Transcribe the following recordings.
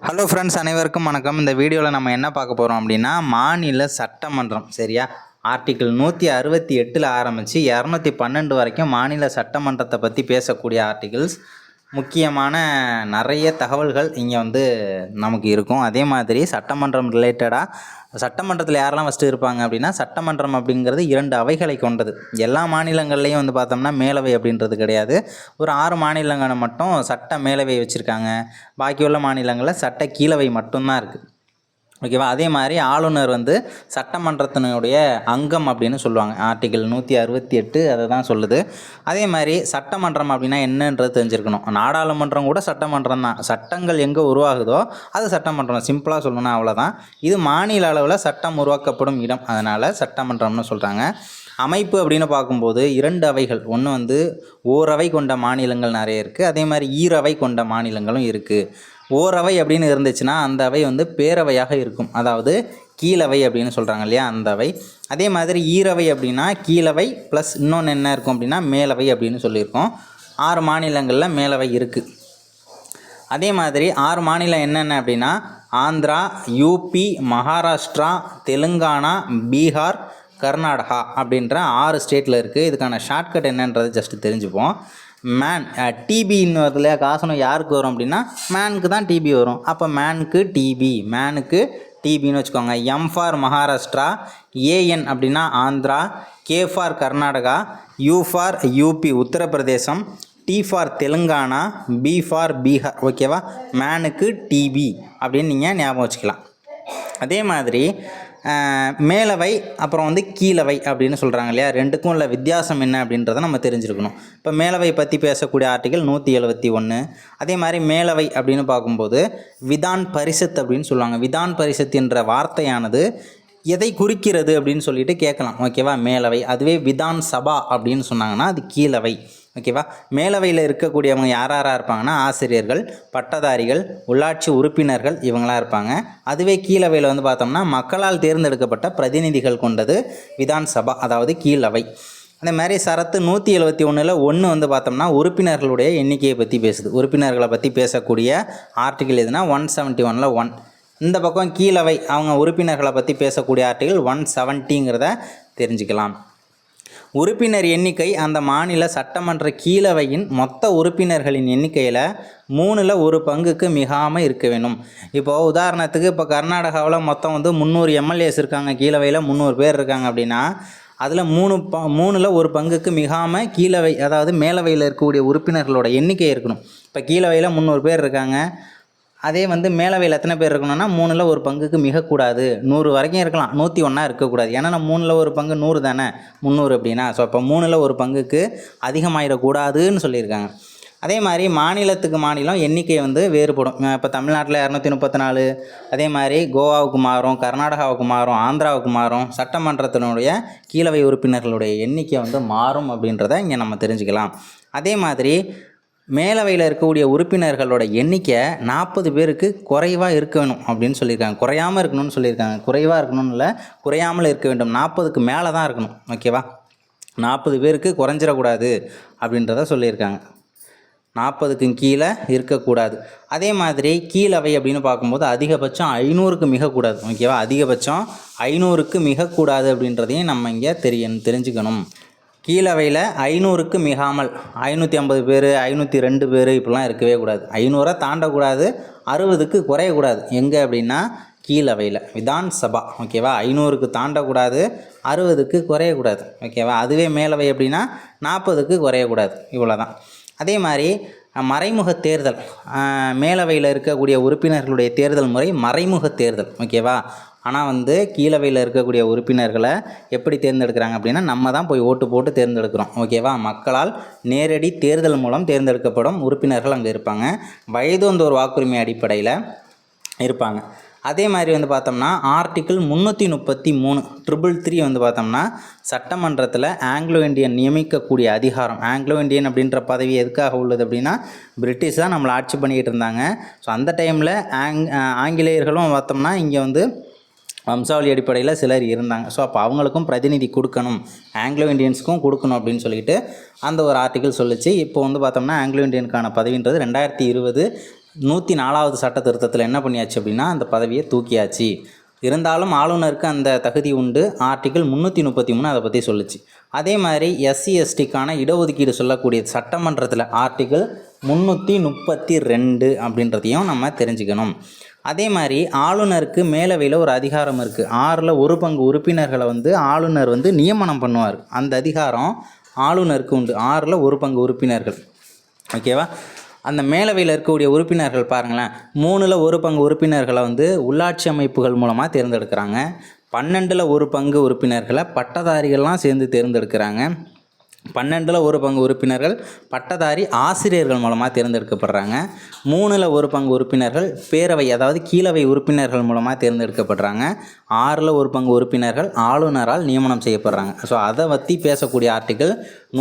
Hello friends, அனைவருக்கும் வணக்கம். இந்த வீடியோவில் நம்ம என்ன பார்க்க போகிறோம் அப்படின்னா, மாநில சட்டமன்றம் சரியா, ஆர்டிக்கிள் 168 ஆரம்பித்து 212 வரைக்கும் மாநில சட்டமன்றத்தை பற்றி பேசக்கூடிய ஆர்டிகிள்ஸ். முக்கியமான நிறைய தகவல்கள் இங்கே நமக்கு இருக்கும். அதே மாதிரி சட்டமன்றம் ரிலேட்டடாக சட்டமன்றத்தில் யாரெல்லாம் ஃபஸ்ட்டு இருப்பாங்க அப்படின்னா, சட்டமன்றம் அப்படிங்கிறது 2 அவைகளை கொண்டது. எல்லா மாநிலங்கள்லேயும் பார்த்தோம்னா மேலவை அப்படின்றது கிடையாது. ஒரு 6 மாநிலங்களை மட்டும் சட்ட மேலவை வச்சுருக்காங்க. பாக்கி உள்ள மாநிலங்களில் சட்ட கீழவை மட்டும்தான் இருக்குது. ஓகேவா. அதே மாதிரி ஆளுநர் சட்டமன்றத்தினுடைய அங்கம் அப்படின்னு சொல்லுவாங்க. ஆர்டிகிள் 168 அதை தான் சொல்லுது. அதே மாதிரி சட்டமன்றம் அப்படின்னா என்னன்றது தெரிஞ்சிருக்கணும். நாடாளுமன்றம் கூட சட்டமன்றம் தான். சட்டங்கள் எங்கே உருவாகுதோ அது சட்டமன்றம். சிம்பிளாக சொல்லணும்னா அவ்வளோதான். இது மாநில அளவில் சட்டம் உருவாக்கப்படும் இடம், அதனால் சட்டமன்றம்னு சொல்கிறாங்க. அமைப்பு அப்படின்னு பார்க்கும்போது 2 அவைகள். ஒன்று ஓரவை கொண்ட மாநிலங்கள் நிறைய இருக்குது. அதே மாதிரி ஈரவை கொண்ட மாநிலங்களும் இருக்குது. ஓரவை அப்படின்னு இருந்துச்சுன்னா அந்த அவை பேரவையாக இருக்கும், அதாவது கீழவை அப்படின்னு சொல்கிறாங்க இல்லையா, அந்த அவை. அதே மாதிரி ஈரவை அப்படின்னா கீழவை ப்ளஸ் இன்னொன்று என்ன இருக்கும் அப்படின்னா மேலவை அப்படின்னு சொல்லியிருக்கோம். 6 மாநிலங்களில் மேலவை இருக்குது. அதே மாதிரி 6 மாநிலம் என்னென்ன அப்படின்னா ஆந்திரா, யூபி, மகாராஷ்டிரா, தெலுங்கானா, பீகார், கர்நாடகா அப்படின்ற 6 ஸ்டேட்டில் இருக்குது. இதுக்கான ஷார்ட்கட் என்னன்றது ஜஸ்ட்டு தெரிஞ்சுப்போம். மேன் டிபின்னு வருது இல்லையா, காசனம் யாருக்கு வரும் அப்படின்னா மேனுக்கு தான் டிபி வரும். அப்போ மேனுக்கு டிபின்னு வச்சுக்கோங்க. எம் ஃபார் மகாராஷ்டிரா, ஏஎன் அப்படின்னா Andhra, K for Karnataka, U for UP Uttar Pradesh, T for Telangana, B for Bihar. ஓகேவா. மேனுக்கு டிபி அப்படின்னு நீங்கள் ஞாபகம் வச்சுக்கலாம். அதே மாதிரி மேலவை அப்புறம் கீழவை அப்படின்னு சொல்கிறாங்க இல்லையா, ரெண்டுக்கும் உள்ள வித்தியாசம் என்ன அப்படின்றத நம்ம தெரிஞ்சிருக்கணும். இப்போ மேலவை பற்றி பேசக்கூடிய ஆர்டிகிள் 171. அதே மாதிரி மேலவை அப்படின்னு பார்க்கும்போது விதான் பரிஷத் அப்படின்னு சொல்லுவாங்க. விதான் பரிஷத் என்ற வார்த்தையானது எதை குறிக்கிறது அப்படின்னு சொல்லிட்டு கேட்கலாம். ஓகேவா. மேலவை, அதுவே விதான் சபா அப்படின்னு சொன்னாங்கன்னா அது கீழவை. ஓகேவா. மேலவையில் இருக்கக்கூடியவங்க யாராக இருப்பாங்கன்னா ஆசிரியர்கள், பட்டதாரிகள், உள்ளாட்சி உறுப்பினர்கள் இவங்களாம் இருப்பாங்க. அதுவே கீழவையில் பார்த்தோம்னா மக்களால் தேர்ந்தெடுக்கப்பட்ட பிரதிநிதிகள் கொண்டது விதான் சபா, அதாவது கீழவை. அதே மாதிரி சரத்து 171 பார்த்தோம்னா உறுப்பினர்களுடைய எண்ணிக்கையை பற்றி பேசுது. உறுப்பினர்களை பற்றி பேசக்கூடிய ஆர்டிகிள் எதுனா 171 1. இந்த பக்கம் கீழவை அவங்க உறுப்பினர்களை பற்றி பேசக்கூடிய ஆர்டிகிள் 170ங்கிறத தெரிஞ்சுக்கலாம். உறுப்பினர் எண்ணிக்கை அந்த மாநில சட்டமன்ற கீழவையின் மொத்த உறுப்பினர்களின் எண்ணிக்கையில் 1/3 பங்குக்கு மிகாமல் இருக்க வேணும். இப்போது உதாரணத்துக்கு இப்போ கர்நாடகாவில் மொத்தம் 300 எம்எல்ஏஸ் இருக்காங்க. கீழவையில் 300 பேர் இருக்காங்க அப்படின்னா அதில் 3/3 பங்குக்கு மிகாமல் கீழவை, அதாவது மேலவையில் இருக்கக்கூடிய உறுப்பினர்களோட எண்ணிக்கை இருக்கணும். இப்போ கீழவையில் 300 பேர் இருக்காங்க. அதே மேலவையில் எத்தனை பேர் இருக்கணும்னா 1/3 பங்குக்கு மிகக்கூடாது. 100 வரைக்கும் இருக்கலாம், 101 இருக்கக்கூடாது. ஏன்னா 1/3 பங்கு 100 தானே, 300 அப்படின்னா. ஸோ அப்போ 1/3 பங்குக்கு அதிகமாகிடக்கூடாதுன்னு சொல்லியிருக்காங்க. அதே மாதிரி மாநிலத்துக்கு மாநிலம் எண்ணிக்கை வேறுபடும். இப்போ தமிழ்நாட்டில் 234, அதே மாதிரி கோவாவுக்கு மாறும், கர்நாடகாவுக்கு மாறும், ஆந்திராவுக்கு மாறும். சட்டமன்றத்தினுடைய கீழவை உறுப்பினர்களுடைய எண்ணிக்கை மாறும் அப்படின்றத இங்கே நம்ம தெரிஞ்சுக்கலாம். அதே மாதிரி மேலவையில் இருக்கக்கூடிய உறுப்பினர்களோட எண்ணிக்கை 40 பேருக்கு குறைவாக இருக்க வேணும் அப்படின்னு சொல்லியிருக்காங்க. குறையாமல் இருக்கணும்னு சொல்லியிருக்காங்க. குறைவாக இருக்கணும்னு இல்லை, குறையாமல் இருக்க வேண்டும். 40க்கு மேலே தான் இருக்கணும். ஓகேவா. 40 பேருக்கு குறைஞ்சிடக்கூடாது அப்படின்றத சொல்லியிருக்காங்க. 40க்கு கீழே இருக்கக்கூடாது. அதே மாதிரி கீழவை அப்படின்னு பார்க்கும்போது அதிகபட்சம் 500க்கு மிகக்கூடாது. ஓகேவா. அதிகபட்சம் 500க்கு மிகக்கூடாது அப்படின்றதையும் நம்ம இங்கே தெரிஞ்சுக்கணும். கீழவையில் 500க்கு மிகாமல் 550 பேர், 502 பேர் இப்படிலாம் இருக்கவே கூடாது. 500 தாண்டக்கூடாது, 60க்கு குறையக்கூடாது. எங்கே அப்படின்னா கீழவையில், விதான் சபா. ஓகேவா. 500க்கு தாண்டக்கூடாது, 60க்கு குறையக்கூடாது. ஓகேவா. அதுவே மேலவை அப்படின்னா 40க்கு குறையக்கூடாது. இவ்வளோ தான். அதே மாதிரி மறைமுக தேர்தல், மேலவையில் இருக்கக்கூடிய உறுப்பினர்களுடைய தேர்தல் முறை மறைமுக தேர்தல். ஓகேவா. ஆனால் கீழவையில் இருக்கக்கூடிய உறுப்பினர்களை எப்படி தேர்ந்தெடுக்கிறாங்க அப்படின்னா நம்ம தான் போய் ஓட்டு போட்டு தேர்ந்தெடுக்கிறோம். ஓகேவா. மக்களால் நேரடி தேர்தல் மூலம் தேர்ந்தெடுக்கப்படும் உறுப்பினர்கள் அங்கே இருப்பாங்க. வயதோந்தோர் வாக்குரிமை அடிப்படையில் இருப்பாங்க. அதே மாதிரி பார்த்தோம்னா ஆர்டிக்கிள் 333 333 பார்த்தோம்னா சட்டமன்றத்தில் ஆங்கிலோ இண்டியன் நியமிக்கக்கூடிய அதிகாரம். ஆங்கிலோ இண்டியன் அப்படின்ற பதவி எதுக்காக உள்ளது அப்படின்னா பிரிட்டிஷ் தான் நம்மளை ஆட்சி பண்ணிக்கிட்டு இருந்தாங்க. ஸோ அந்த டைமில் ஆங்கிலேயர்களும் பார்த்தோம்னா இங்கே வம்சாவளி அடிப்படையில் சிலர் இருந்தாங்க. ஸோ அப்போ அவங்களுக்கும் பிரதிநிதி கொடுக்கணும், ஆங்கிலோ இண்டியன்ஸுக்கும் கொடுக்கணும் அப்படின்னு சொல்லிட்டு அந்த ஒரு ஆர்டிக்கிள் சொல்லிச்சு. இப்போ பார்த்தோம்னா ஆங்கிலோ இண்டியனுக்கான பதவின்றது 2020 104வது சட்ட திருத்தத்தில் என்ன பண்ணியாச்சு அப்படின்னா அந்த பதவியை தூக்கியாச்சு. இருந்தாலும் ஆளுநருக்கு அந்த தகுதி உண்டு. ஆர்டிக்கிள் 333 அதை பற்றி சொல்லுச்சு. அதே மாதிரி எஸ்சி எஸ்டிக்கான இடஒதுக்கீடு சொல்லக்கூடிய சட்டமன்றத்தில் ஆர்டிக்கிள் 332 அப்படின்றதையும் நம்ம தெரிஞ்சுக்கணும். அதே மாதிரி ஆளுநருக்கு மேலவையில் ஒரு அதிகாரம் இருக்குது. 1/6 உறுப்பினர்களை ஆளுநர் நியமனம் பண்ணுவார். அந்த அதிகாரம் ஆளுநருக்கு உண்டு. 1/6 உறுப்பினர்கள். ஓகேவா? அந்த மேலவையில் இருக்கக்கூடிய உறுப்பினர்கள் பாருங்களேன், 1/3 உறுப்பினர்களை உள்ளாட்சி அமைப்புகள் மூலமாக தேர்ந்தெடுக்கிறாங்க. 1/2 உறுப்பினர்களை பட்டதாரிகள்லாம் சேர்ந்து தேர்ந்தெடுக்கிறாங்க. 1/2 உறுப்பினர்கள் பட்டதாரி ஆசிரியர்கள் மூலமாக தேர்ந்தெடுக்கப்படுறாங்க. 3/1 உறுப்பினர்கள் பேரவை அதாவது கீழவை உறுப்பினர்கள் மூலமாக தேர்ந்தெடுக்கப்படுறாங்க. 1/6 உறுப்பினர்கள் ஆளுநரால் நியமனம் செய்யப்படுறாங்க. ஸோ அதை பற்றி பேசக்கூடிய ஆர்டிக்கிள்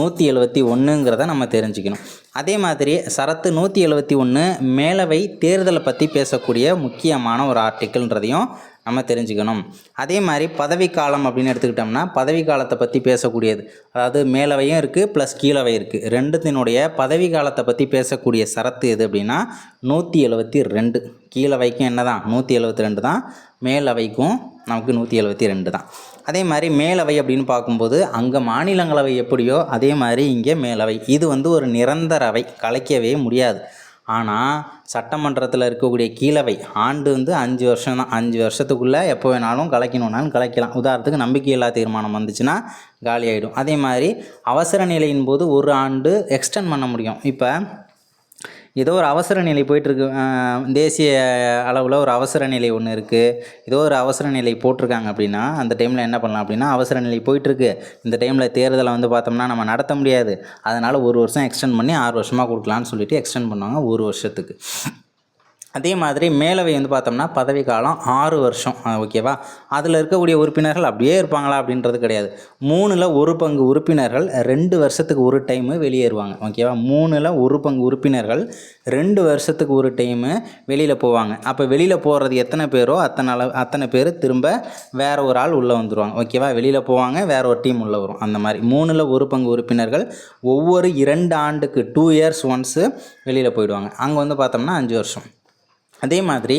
171ங்கிறத நம்ம தெரிஞ்சுக்கணும். அதே மாதிரி சரத்து 171 மேலவை தேர்தலை பற்றி பேசக்கூடிய முக்கியமான ஒரு ஆர்டிக்கிள்ன்றதையும் நம்ம தெரிஞ்சுக்கணும். அதே மாதிரி பதவிக்காலம் அப்படின்னு எடுத்துக்கிட்டோம்னா பதவி காலத்தை பற்றி பேசக்கூடியது. அதாவது மேலவையும் இருக்குது ப்ளஸ் கீழவை இருக்குது. ரெண்டுத்தினுடைய பதவி காலத்தை பற்றி பேசக்கூடிய சரத்து எது அப்படின்னா 172. கீழவைக்கும் என்ன தான் 172 தான், மேலவைக்கும் நமக்கு 172 தான். அதே மாதிரி மேலவை அப்படின்னு பார்க்கும்போது அங்கே மாநிலங்களவை எப்படியோ அதே மாதிரி இங்கே மேலவை. இது ஒரு நிரந்தர அவை, கலைக்கவே முடியாது. ஆனால் சட்டமன்றத்தில் இருக்கக்கூடிய கீழவை ஆண்டு 5 வருஷம் தான். 5 வருஷத்துக்குள்ளே எப்போ வேணாலும் கலைக்கணுன்னாலும் கலைக்கலாம். உதாரணத்துக்கு நம்பிக்கையில்லா தீர்மானம் வந்துச்சுன்னா காலி ஆகிடும். அதே மாதிரி அவசர நிலையின் போது 1 ஆண்டு எக்ஸ்டெண்ட் பண்ண முடியும். இப்போ ஏதோ ஒரு அவசர நிலை போயிட்டுருக்கு, தேசிய அளவில் ஒரு அவசர நிலை ஒன்று இருக்குது, ஏதோ ஒரு அவசர நிலை போட்டிருக்காங்க அப்படின்னா அந்த டைமில் என்ன பண்ணலாம் அப்படின்னா அவசர நிலை போயிட்டுருக்கு, இந்த டைமில் தேர்தலை பார்த்தோம்னா நம்ம நடத்த முடியாது, அதனால் 1 வருஷம் எக்ஸ்டெண்ட் பண்ணி 6 வருஷமாக கொடுக்கலான்னு சொல்லிட்டு எக்ஸ்டெண்ட் பண்ணுவாங்க 1 வருஷத்துக்கு. அதே மாதிரி மேலவை பார்த்தோம்னா பதவி காலம் 6 வருஷம். ஓகேவா? அதில் இருக்கக்கூடிய உறுப்பினர்கள் அப்படியே இருப்பாங்களா அப்படின்றது கிடையாது. 1/3 உறுப்பினர்கள் 2 வருஷத்துக்கு ஒரு டைமு வெளியேறுவாங்க. ஓகேவா? 1/3 உறுப்பினர்கள் 2 வருஷத்துக்கு ஒரு டைமு வெளியில் போவாங்க. அப்போ வெளியில் போகிறது எத்தனை பேரோ அத்தனை பேர் திரும்ப வேற ஒரு ஆள் உள்ளே வந்துடுவாங்க. ஓகேவா? வெளியில் போவாங்க, வேற ஒரு டீம் உள்ளே வரும். அந்த மாதிரி 1/3 உறுப்பினர்கள் ஒவ்வொரு 2 ஆண்டுக்கு 2 இயர்ஸ் ஒன்ஸு வெளியில் போயிடுவாங்க. அங்கே பார்த்தோம்னா 5 வருஷம். அதே மாதிரி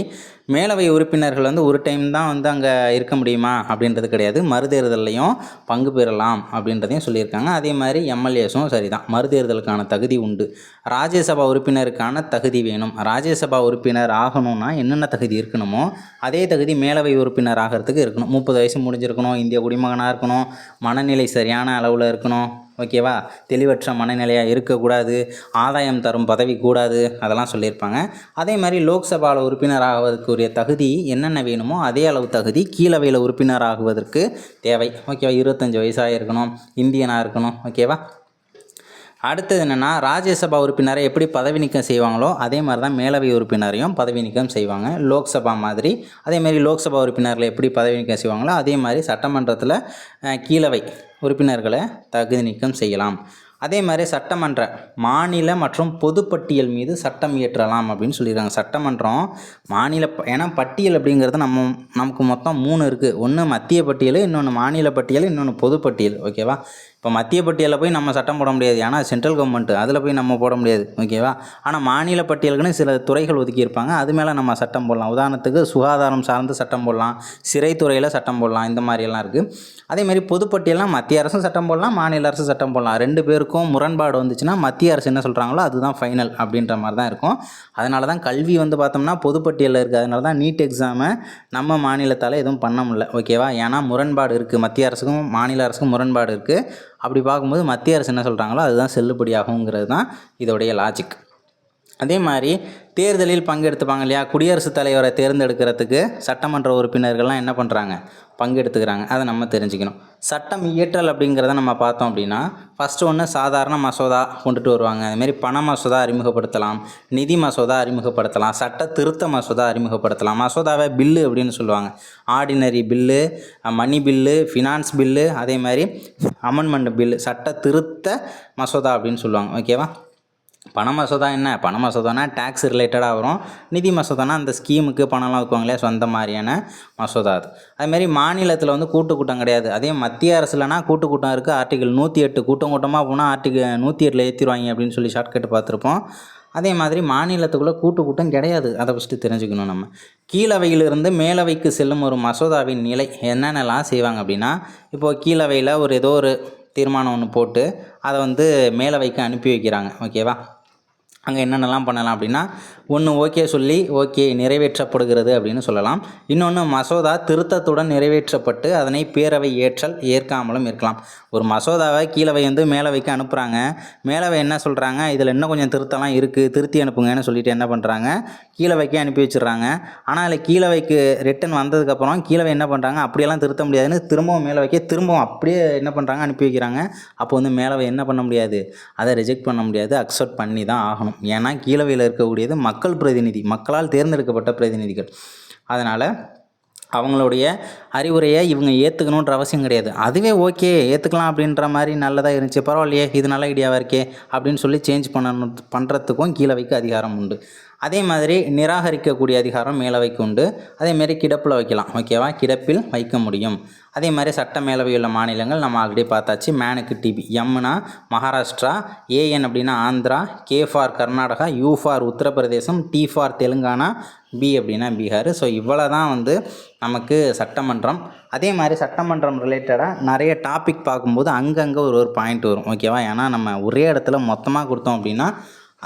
மேலவை உறுப்பினர்கள் ஒரு டைம் தான் அங்கே இருக்க முடியுமா அப்படின்றது கிடையாது. மறுதேர்தலையும் பங்கு பெறலாம் அப்படின்றதையும் சொல்லியிருக்காங்க. அதே மாதிரி எம்எல்ஏஸும் சரி தான், மறுதேர்தலுக்கான தகுதி உண்டு. ராஜ்யசபா உறுப்பினருக்கான தகுதி வேணும். ராஜ்யசபா உறுப்பினர் ஆகணும்னா என்னென்ன தகுதி இருக்கணுமோ அதே தகுதி மேலவை உறுப்பினர் ஆகிறதுக்கு இருக்கணும். 30 வயசு முடிஞ்சிருக்கணும், இந்திய குடிமகனாக இருக்கணும், மனநிலை சரியான அளவில் இருக்கணும். ஓகேவா? தெளிவற்ற மனநிலையாக இருக்கக்கூடாது, ஆதாயம் தரும் பதவி கூடாது, அதெல்லாம் சொல்லியிருப்பாங்க. அதே மாதிரி லோக்சபாவில் உறுப்பினர் ஆகுவதற்குரிய தகுதி என்னென்ன வேணுமோ அதே அளவு தகுதி கீழவையில் உறுப்பினர் ஆகுவதற்கு தேவை. ஓகேவா? 25 வயசாக இருக்கணும், இந்தியனாக இருக்கணும். ஓகேவா? அடுத்தது என்னென்னா ராஜ்யசபா உறுப்பினரை எப்படி பதவி நீக்கம் செய்வாங்களோ அதே மாதிரி தான் மேலவை உறுப்பினரையும் பதவி நீக்கம் செய்வாங்க. லோக்சபா மாதிரி அதேமாதிரி லோக்சபா உறுப்பினர்களை எப்படி பதவி நீக்கம் செய்வாங்களோ அதே மாதிரி சட்டமன்றத்தில் கீழவை உறுப்பினர்களை தகுதி நீக்கம் செய்யலாம். அதே மாதிரி சட்டமன்ற மாநில மற்றும் பொதுப்பட்டியல் மீது சட்டம் இயற்றலாம் அப்படின்னு சொல்லியிருக்காங்க. சட்டமன்றம் மாநில ஏன்னா பட்டியல் அப்படிங்கிறது நமக்கு மொத்தம் 3 இருக்குது. ஒன்று மத்திய பட்டியல், இன்னொன்று மாநில பட்டியல், இன்னொன்று பொதுப்பட்டியல். ஓகேவா? இப்போ மத்திய பட்டியலில் போய் நம்ம சட்டம் போட முடியாது, ஏன்னா சென்ட்ரல் கவர்மெண்ட்டு, அதில் போய் நம்ம போட முடியாது. ஓகேவா? ஆனால் மாநில பட்டியலுக்குன்னு சில துறைகள் ஒதுக்கியிருப்பாங்க, அது மேலே நம்ம சட்டம் போடலாம். உதாரணத்துக்கு சுகாதாரம் சார்ந்து சட்டம் போடலாம், சிறைத்துறையில் சட்டம் போடலாம், இந்த மாதிரியெல்லாம் இருக்குது. அதேமாதிரி பொதுப்பட்டியல்னால் மத்திய அரசும் சட்டம் போடலாம், மாநில அரசு சட்டம் போடலாம். 2 பேருக்கும் முரண்பாடு வந்துச்சுன்னா மத்திய அரசு என்ன சொல்கிறாங்களோ அதுதான் ஃபைனல் அப்படின்ற மாதிரி தான் இருக்கும். அதனால தான் கல்வி பார்த்தோம்னா பொதுப்பட்டியலில் இருக்குது. அதனால தான் நீட் எக்ஸாமை நம்ம மாநிலத்தால் எதுவும் பண்ண முடியல. ஓகேவா? ஏன்னா முரண்பாடு இருக்குது, மத்திய அரசுக்கும் மாநில அரசுக்கும் முரண்பாடு இருக்குது. அப்படி பார்க்கும்போது மத்திய அரசு என்ன சொல்கிறாங்களோ அதுதான் செல்லுபடியாகுங்கிறது தான் இதோடைய லாஜிக். அதே மாதிரி தேர்தலில் பங்கெடுத்துப்பாங்க இல்லையா, குடியரசுத் தலைவரை தேர்ந்தெடுக்கிறதுக்கு சட்டமன்ற உறுப்பினர்கள்லாம் என்ன பண்ணுறாங்க, பங்கெடுத்துக்கிறாங்க. அதை நம்ம தெரிஞ்சுக்கணும். சட்டம் இயற்றல் அப்படிங்கிறத நம்ம பார்த்தோம் அப்படின்னா ஃபஸ்ட்டு ஒன்று சாதாரண மசோதா கொண்டுட்டு வருவாங்க. அதுமாரி பண மசோதா அறிமுகப்படுத்தலாம், நிதி மசோதா அறிமுகப்படுத்தலாம், சட்ட திருத்த மசோதா அறிமுகப்படுத்தலாம். மசோதாவை பில்லு அப்படின்னு சொல்லுவாங்க. ஆர்டினரி பில்லு, மணி பில்லு, ஃபினான்ஸ் பில்லு, அதே மாதிரி அமெண்ட்மெண்ட் பில்லு, சட்ட திருத்த மசோதா அப்படின்னு சொல்லுவாங்க. ஓகேவா? பண மசோதா என்ன, பண மசோதானா டேக்ஸ் ரிலேட்டடாக வரும். நிதி மசோதானா அந்த ஸ்கீமுக்கு பணம்லாம் வைக்குவாங்க இல்லையா, சொந்த மாதிரியான மசோதா அது. அதுமாரி மாநிலத்தில் கூட்டு கூட்டம் கிடையாது. அதே மத்திய அரசுலனா கூட்டு கூட்டம் இருக்குது. ஆர்டிகல் 108 கூட்டமாக போனால் ஆர்டிகல் 108 ஏற்றிடுவாங்க அப்படின்னு சொல்லி ஷார்ட்கட் பார்த்துருப்போம். அதே மாதிரி மாநிலத்துக்குள்ளே கூட்டம் கிடையாது. அதை ஃபஸ்ட்டு தெரிஞ்சுக்கணும் நம்ம. கீழவையிலிருந்து மேலவைக்கு செல்லும் ஒரு மசோதாவின் நிலை என்னென்னலாம் செய்வாங்க அப்படின்னா, இப்போது கீழவையில் ஏதோ ஒரு தீர்மானம் ஒன்று போட்டு அதை மேலவைக்கு அனுப்பி வைக்கிறாங்க. ஓகேவா? அங்கே என்னென்னலாம் பண்ணலாம் அப்படின்னா, ஒன்று ஓகே சொல்லி ஓகே நிறைவேற்றப்படுகிறது அப்படின்னு சொல்லலாம். இன்னொன்று மசோதா திருத்தத்துடன் நிறைவேற்றப்பட்டு அதனை பேரவை ஏற்றல் ஏற்காமலும் இருக்கலாம். ஒரு மசோதாவை கீழவை மேலவைக்கு அனுப்புகிறாங்க. மேலவை என்ன சொல்கிறாங்க, இதில் இன்னும் கொஞ்சம் திருத்தலாம் இருக்குது, திருத்தி அனுப்புங்கன்னு சொல்லிட்டு என்ன பண்ணுறாங்க, கீழவைக்கே அனுப்பி வச்சிடுறாங்க. ஆனால் அதில் கீழவைக்கு ரிட்டன் வந்ததுக்கப்புறம் கீழவை என்ன பண்ணுறாங்க, அப்படியெல்லாம் திருத்த முடியாதுன்னு திரும்பவும் மேலவைக்கே திரும்பவும் அப்படியே என்ன பண்ணுறாங்க, அனுப்பி வைக்கிறாங்க. அப்போ மேலவை என்ன பண்ண முடியாது, அதை ரிஜெக்ட் பண்ண முடியாது, அக்செப்ட் பண்ணி தான் ஆகணும். ஏன்னா கீழவையில் இருக்கக்கூடியது மக்கள் பிரதிநிதி, மக்களால் தேர்ந்தெடுக்கப்பட்ட பிரதிநிதிகள். அதனால் அவங்களுடைய அறிவுரையை இவங்க ஏற்றுக்கணுன்ற அவசியம் கிடையாது. அதுவே ஓகே ஏற்றுக்கலாம் அப்படின்ற மாதிரி நல்லதாக இருந்துச்சு, பரவாயில்லையே இது நல்ல ஐடியாவாக இருக்கே அப்படின்னு சொல்லி சேஞ்ச் பண்ணுறதுக்கும் கீழவைக்கு அதிகாரம் உண்டு. அதே மாதிரி நிராகரிக்கக்கூடிய அதிகாரம் மேலவைக்கு உண்டு. அதேமாரி கிடப்பில் வைக்கலாம். ஓகேவா? கிடப்பில் வைக்க முடியும். அதே மாதிரி சட்ட மேலவையுள்ள மாநிலங்கள் நம்ம ஆல்ரெடி பார்த்தாச்சு. மேனுக்கு டிபி, எம்னா மகாராஷ்டிரா, ஏஎன் அப்படின்னா Andhra, K for Karnataka, U for Uttar Pradesh, T for Telangana, B அப்படின்னா பீகார். ஸோ இவ்வளோ தான் நமக்கு சட்டமன்றம். அதே மாதிரி சட்டமன்றம் ரிலேட்டடாக நிறைய டாபிக் பார்க்கும்போது அங்கங்கே ஒரு பாயிண்ட் வரும். ஓகேவா? ஏன்னா நம்ம ஒரே இடத்துல மொத்தமாக கொடுத்தோம் அப்படின்னா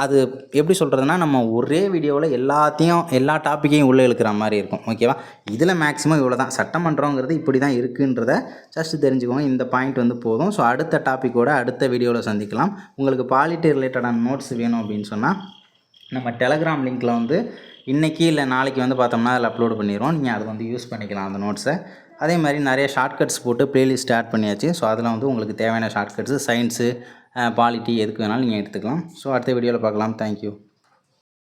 அது எப்படி சொல்கிறதுனா, நம்ம ஒரே வீடியோவில் எல்லா டாப்பிக்கையும் உள்ளே இழுக்கிற மாதிரி இருக்கும். ஓகேவா? இதில் மேக்ஸிமம் இவ்வளோ தான். சட்டமன்றங்கிறது இப்படி தான் இருக்குன்றத ஜஸ்ட் தெரிஞ்சுக்கோங்க. இந்த பாயிண்ட் போதும். ஸோ அடுத்த டாப்பிக்கோட அடுத்த வீடியோவில் சந்திக்கலாம். உங்களுக்கு பாலிட்டி ரிலேட்டடான நோட்ஸ் வேணும் அப்படின்னு சொன்னால் நம்ம டெலகிராம் லிங்க்கில் இன்றைக்கி இல்லை நாளைக்கு பார்த்தோம்னா அதில் அப்லோட் பண்ணிடுவோம். நீங்கள் அதை யூஸ் பண்ணிக்கலாம் அந்த நோட்ஸை. அதே மாதிரி நிறைய ஷார்ட்கட்ஸ் போட்டு ப்ளேலிஸ்ட் ஆட் பண்ணியாச்சு. ஸோ அதில் உங்களுக்கு தேவையான ஷார்ட்கட்ஸு சயின்ஸு பாலிட்டி எதுக்கு வேணாலும் நீங்கள் எடுத்துக்கலாம். ஸோ அடுத்த வீடியோவில் பார்க்கலாம். தேங்க்யூ.